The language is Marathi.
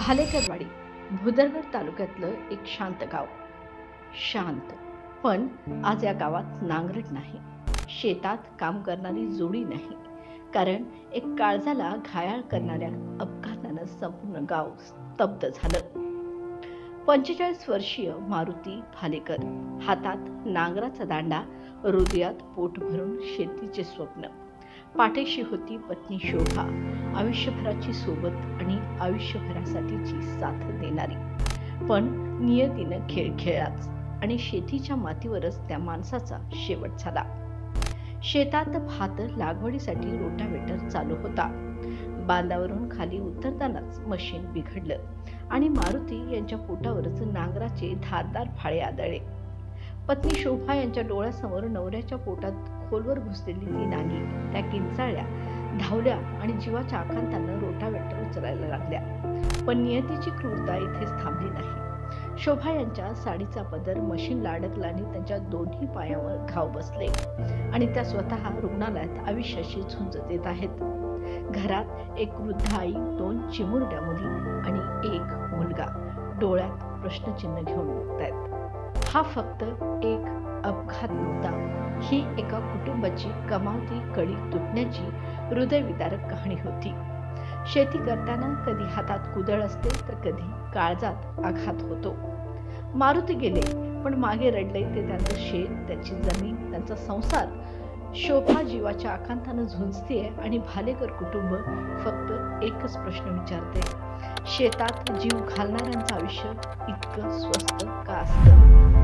भालेकरवाडी भुदरगड तालुक्यातलं एक शांत गाव. शांत, पण आज या गावात नांगरट नाही, शेतात काम करणारी जोडी नाही. कारण एक काळजाला घायाळ करणाऱ्या अपघातानं संपूर्ण गाव स्तब्ध झालं. 45 वर्षीय मारुती भालेकर, हातात नांगराचा दांडा, हृदयात पोट भरून शेतीचे स्वप्न. पाठीशी होती पत्नी शोभा, आयुष्यभराची सोबत आणि आयुष्यभरासाठीची साथ देणारी. पण नियतीनं खेळ खेळलाच आणि शेतीच्या मातीवरच त्या माणसाचा शेवट झाला. शेतात भात लागवडीसाठी रोटावेटर चालू होता. बांधावरून खाली उतरतानाच मशीन बिघडलं आणि मारुती यांच्या पोटावरच नांगराचे धारदार फाळे आदळले. पत्नी शोभा यांच्या डोळ्यासमोर नवऱ्याच्या पोटात खोलवर घुसलेली ती नांगी त्या किंचाळल्या, धावल्या आणि जीवाच्या आकांतानं रोटावेटर उचलायला लागल्या. पण नियतीची क्रूरता इथेच थांबली नाही. शोभा यांच्या साडीचा पदर मशीनला अडकला आणि त्यांच्या दोन्ही पायावर घाव बसले आणि त्या स्वतः रुग्णालयात आयुष्याशी झुंज देत आहेत. घरात एक वृद्ध आई, 2 चिमुरड्या मुली आणि एक मुलगा डोळ्यात प्रश्नचिन्ह घेऊन बघतायत. हा फक्त एक अपघात नव्हता, ही एका कुटुंबाची कमावती कडी तुटण्याची हृदयविदारक कहाणी होती. शेती करताना कधी हातात कुदळ असते तर कधी काळजात आघात होतो. मारुती गेले, पण मागे रडले ते त्यांचं शेत, त्यांची जमीन, त्यांचा संसार. शोभा जीवाच्या आकांतानं झुंजतेय आणि भालेकर कुटुंब फक्त एकच प्रश्न विचारते, शेतात जीव घालणाऱ्यांचं आयुष्य इतकं स्वस्त का असतं?